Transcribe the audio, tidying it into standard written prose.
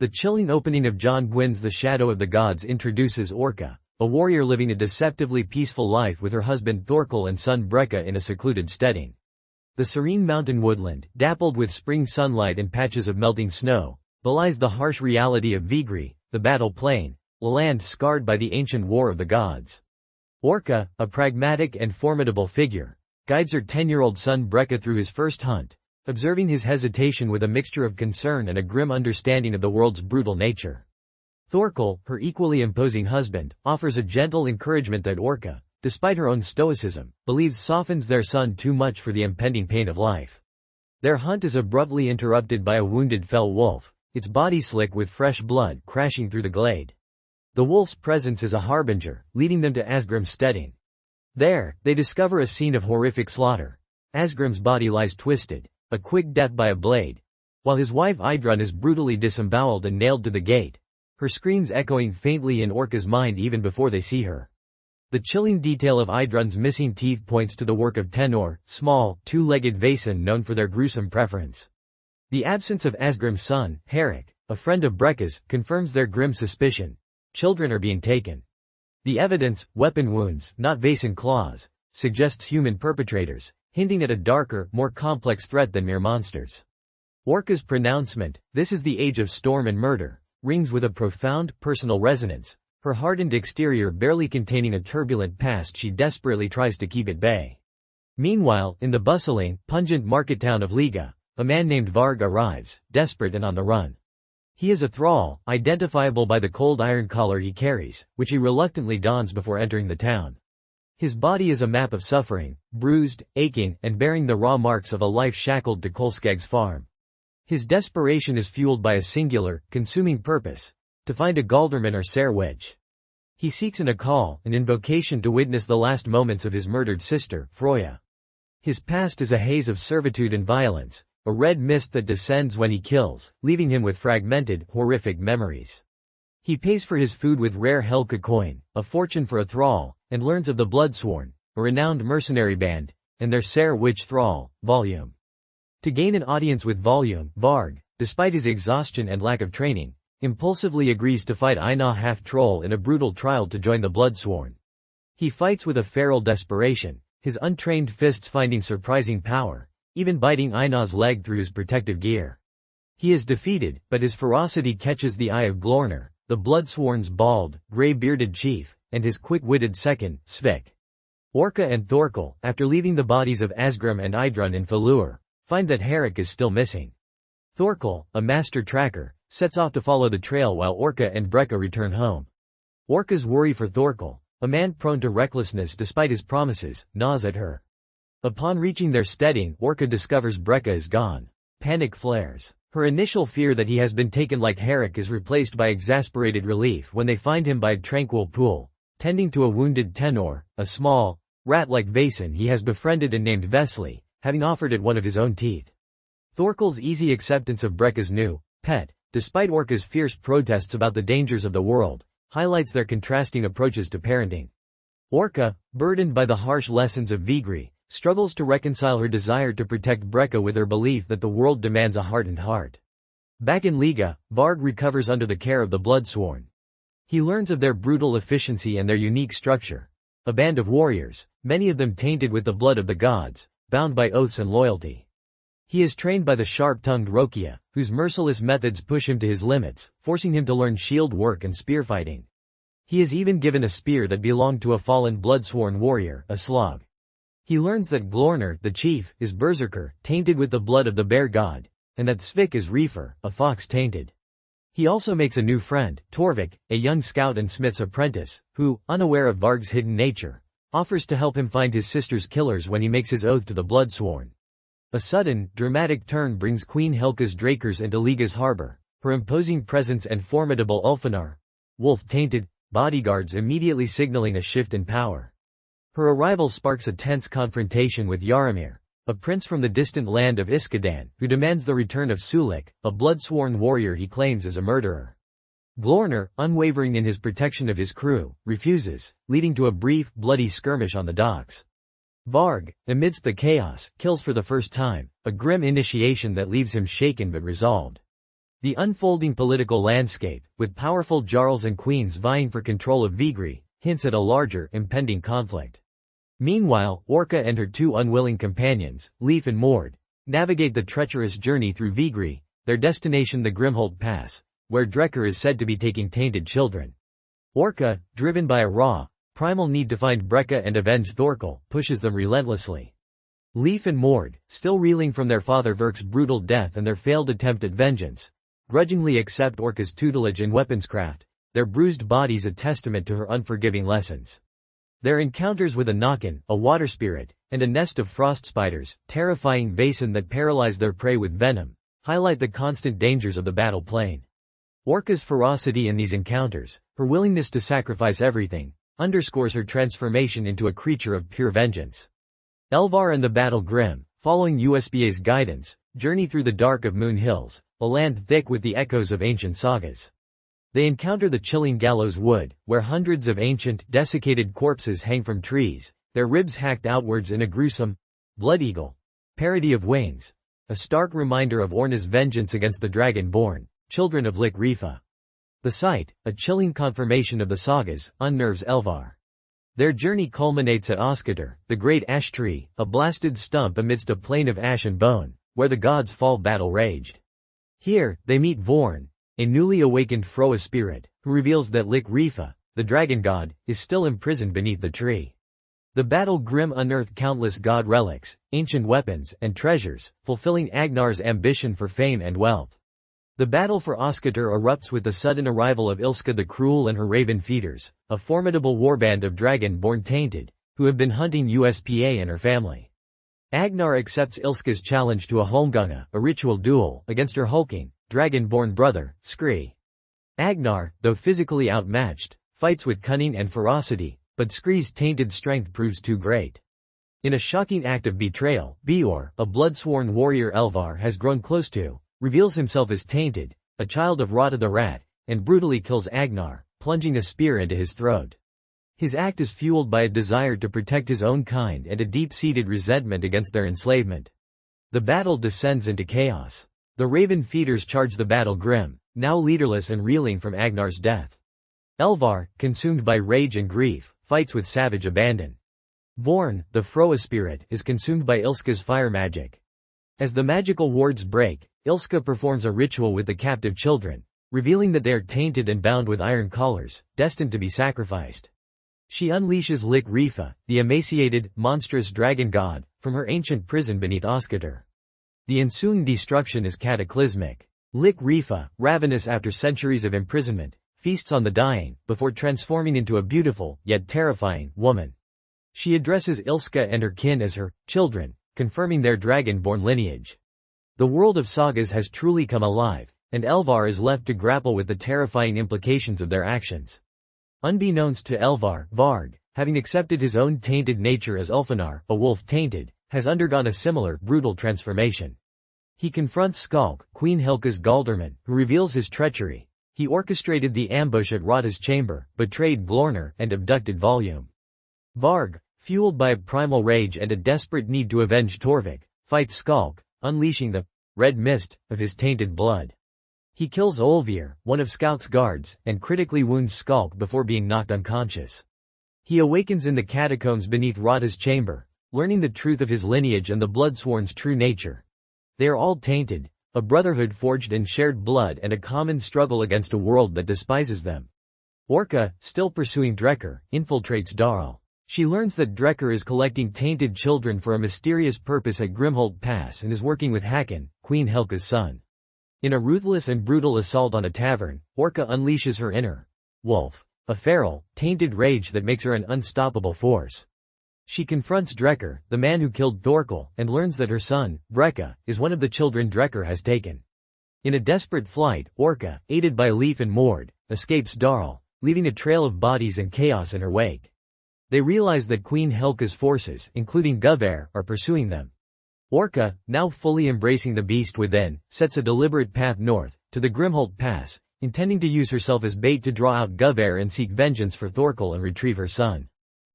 The chilling opening of John Gwynne's The Shadow of the Gods introduces Orca, a warrior living a deceptively peaceful life with her husband Thorkel and son Brekka in a secluded steading. The serene mountain woodland, dappled with spring sunlight and patches of melting snow, belies the harsh reality of Vigri, the battle plain, a land scarred by the ancient war of the gods. Orca, a pragmatic and formidable figure, guides her 10-year-old son Brekka through his first hunt, observing his hesitation with a mixture of concern and a grim understanding of the world's brutal nature. Thorkel, her equally imposing husband, offers a gentle encouragement that Orca, despite her own stoicism, believes softens their son too much for the impending pain of life. Their hunt is abruptly interrupted by a wounded fell wolf, its body slick with fresh blood crashing through the glade. The wolf's presence is a harbinger, leading them to Asgrim's steading. There, they discover a scene of horrific slaughter. Asgrim's body lies twisted, a quick death by a blade, while his wife Idrun is brutally disemboweled and nailed to the gate, her screams echoing faintly in Orca's mind even before they see her. The chilling detail of Idrun's missing teeth points to the work of Tenor, small, two-legged Vaesen known for their gruesome preference. The absence of Asgrim's son, Herrick, a friend of Brekka's, confirms their grim suspicion. Children are being taken. The evidence, weapon wounds, not Vaesen claws, suggests human perpetrators, hinting at a darker, more complex threat than mere monsters. Orca's pronouncement, "This is the age of storm and murder," rings with a profound, personal resonance, her hardened exterior barely containing a turbulent past she desperately tries to keep at bay. Meanwhile, in the bustling, pungent market town of Liga, a man named Varg arrives, desperate and on the run. He is a thrall, identifiable by the cold iron collar he carries, which he reluctantly dons before entering the town. His body is a map of suffering, bruised, aching, and bearing the raw marks of a life shackled to Kolskeg's farm. His desperation is fueled by a singular, consuming purpose: to find a Galderman or Serwedge. He seeks an Akal, an invocation to witness the last moments of his murdered sister, Froya. His past is a haze of servitude and violence, a red mist that descends when he kills, leaving him with fragmented, horrific memories. He pays for his food with rare Helka coin, a fortune for a thrall, and learns of the Bloodsworn, a renowned mercenary band, and their Serwedge thrall, Volume. To gain an audience with Volume, Varg, despite his exhaustion and lack of training, impulsively agrees to fight Einar half-troll in a brutal trial to join the Bloodsworn. He fights with a feral desperation, his untrained fists finding surprising power, even biting Einar's leg through his protective gear. He is defeated, but his ferocity catches the eye of Glorner, the Bloodsworn's bald, gray-bearded chief, and his quick-witted second, Svik. Orca and Thorkel, after leaving the bodies of Asgrim and Idrun in Falur, find that Herrick is still missing. Thorkel, a master tracker, sets off to follow the trail while Orca and Brekka return home. Orca's worry for Thorkel, a man prone to recklessness despite his promises, gnaws at her. Upon reaching their steading, Orca discovers Brekka is gone. Panic flares. Her initial fear that he has been taken like Herrick is replaced by exasperated relief when they find him by a tranquil pool, tending to a wounded Tenor, a small, rat-like Vaesen he has befriended and named Vesely, having offered it one of his own teeth. Thorkel's easy acceptance of Brekka's new pet, despite Orca's fierce protests about the dangers of the world, highlights their contrasting approaches to parenting. Orca, burdened by the harsh lessons of Vigri, struggles to reconcile her desire to protect Brekka with her belief that the world demands a hardened heart. Back in Liga, Varg recovers under the care of the Bloodsworn. He learns of their brutal efficiency and their unique structure. A band of warriors, many of them tainted with the blood of the gods, bound by oaths and loyalty. He is trained by the sharp-tongued Rokia, whose merciless methods push him to his limits, forcing him to learn shield work and spear fighting. He is even given a spear that belonged to a fallen Bloodsworn warrior, a Slog. He learns that Glorner, the chief, is berserker, tainted with the blood of the bear god, and that Svik is Reefer, a fox tainted. He also makes a new friend, Torvik, a young scout and smith's apprentice, who, unaware of Varg's hidden nature, offers to help him find his sister's killers when he makes his oath to the Bloodsworn. A sudden, dramatic turn brings Queen Helka's Drakers into Liga's harbor, her imposing presence and formidable Ulfanar, wolf-tainted, bodyguards immediately signaling a shift in power. Her arrival sparks a tense confrontation with Yaramir, a prince from the distant land of Iskadan, who demands the return of Sulik, a blood-sworn warrior he claims as a murderer. Glorner, unwavering in his protection of his crew, refuses, leading to a brief, bloody skirmish on the docks. Varg, amidst the chaos, kills for the first time, a grim initiation that leaves him shaken but resolved. The unfolding political landscape, with powerful jarls and queens vying for control of Vigri, hints at a larger, impending conflict. Meanwhile, Orca and her two unwilling companions, Leif and Mord, navigate the treacherous journey through Vigri, their destination the Grimholt Pass, where Drekkr is said to be taking tainted children. Orca, driven by a raw, primal need to find Brekka and avenge Thorkel, pushes them relentlessly. Leif and Mord, still reeling from their father Virk's brutal death and their failed attempt at vengeance, grudgingly accept Orca's tutelage in weaponscraft, their bruised bodies a testament to her unforgiving lessons. Their encounters with a Naken, a water spirit, and a nest of frost spiders, terrifying Vaesen that paralyze their prey with venom, highlight the constant dangers of the battle plane. Orca's ferocity in these encounters, her willingness to sacrifice everything, underscores her transformation into a creature of pure vengeance. Elvar and the Battle Grim, following USBA's guidance, journey through the dark of Moon Hills, a land thick with the echoes of ancient sagas. They encounter the chilling Gallows Wood, where hundreds of ancient, desiccated corpses hang from trees, their ribs hacked outwards in a gruesome, blood eagle parody of Wane's, a stark reminder of Orna's vengeance against the Dragon-born children of Lik Rifa. The sight, a chilling confirmation of the sagas, unnerves Elvar. Their journey culminates at Oskadir, the great ash tree, a blasted stump amidst a plain of ash and bone, where the gods' fall battle raged. Here, they meet Vorn, a newly awakened Froa spirit, who reveals that Lik Rifa, the dragon god, is still imprisoned beneath the tree. The Battle Grim unearth countless god relics, ancient weapons, and treasures, fulfilling Agnar's ambition for fame and wealth. The battle for Oskadir erupts with the sudden arrival of Ilska the Cruel and her raven feeders, a formidable warband of dragon-born tainted, who have been hunting USPA and her family. Agnar accepts Ilska's challenge to a Holmgunga, a ritual duel, against her hulking, dragon-born brother, Skri. Agnar, though physically outmatched, fights with cunning and ferocity, but Skri's tainted strength proves too great. In a shocking act of betrayal, Beor, a blood-sworn warrior Elvar has grown close to, reveals himself as tainted, a child of Rata the Rat, and brutally kills Agnar, plunging a spear into his throat. His act is fueled by a desire to protect his own kind and a deep-seated resentment against their enslavement. The battle descends into chaos. The Raven Feeders charge the Battle Grim, now leaderless and reeling from Agnar's death. Elvar, consumed by rage and grief, fights with savage abandon. Vorn, the Froa spirit, is consumed by Ilska's fire magic. As the magical wards break, Ilska performs a ritual with the captive children, revealing that they are tainted and bound with iron collars, destined to be sacrificed. She unleashes Lik Rifa, the emaciated, monstrous dragon god, from her ancient prison beneath Oskadir. The ensuing destruction is cataclysmic. Lik Rifa, ravenous after centuries of imprisonment, feasts on the dying, before transforming into a beautiful, yet terrifying, woman. She addresses Ilska and her kin as her children, confirming their dragon-born lineage. The world of sagas has truly come alive, and Elvar is left to grapple with the terrifying implications of their actions. Unbeknownst to Elvar, Varg, having accepted his own tainted nature as Ulfanar, a wolf tainted, has undergone a similar, brutal transformation. He confronts Skalk, Queen Helka's Galderman, who reveals his treachery. He orchestrated the ambush at Rata's chamber, betrayed Glorner, and abducted Volume. Varg, fueled by a primal rage and a desperate need to avenge Torvik, fights Skalk, unleashing the red mist of his tainted blood. He kills Olvir, one of Skalk's guards, and critically wounds Skalk before being knocked unconscious. He awakens in the catacombs beneath Rata's chamber, learning the truth of his lineage and the Bloodsworn's true nature. They are all tainted, a brotherhood forged in shared blood and a common struggle against a world that despises them. Orca, still pursuing Drekkr, infiltrates Darl. She learns that Drekkr is collecting tainted children for a mysterious purpose at Grimholt Pass and is working with Hakon, Queen Helka's son. In a ruthless and brutal assault on a tavern, Orca unleashes her inner wolf, a feral, tainted rage that makes her an unstoppable force. She confronts Drekkr, the man who killed Thorkel, and learns that her son, Brekka, is one of the children Drekkr has taken. In a desperate flight, Orca, aided by Leif and Mord, escapes Darl, leaving a trail of bodies and chaos in her wake. They realize that Queen Helka's forces, including Guvair, are pursuing them. Orca, now fully embracing the beast within, sets a deliberate path north, to the Grimholt Pass, intending to use herself as bait to draw out Guvair and seek vengeance for Thorkel and retrieve her son.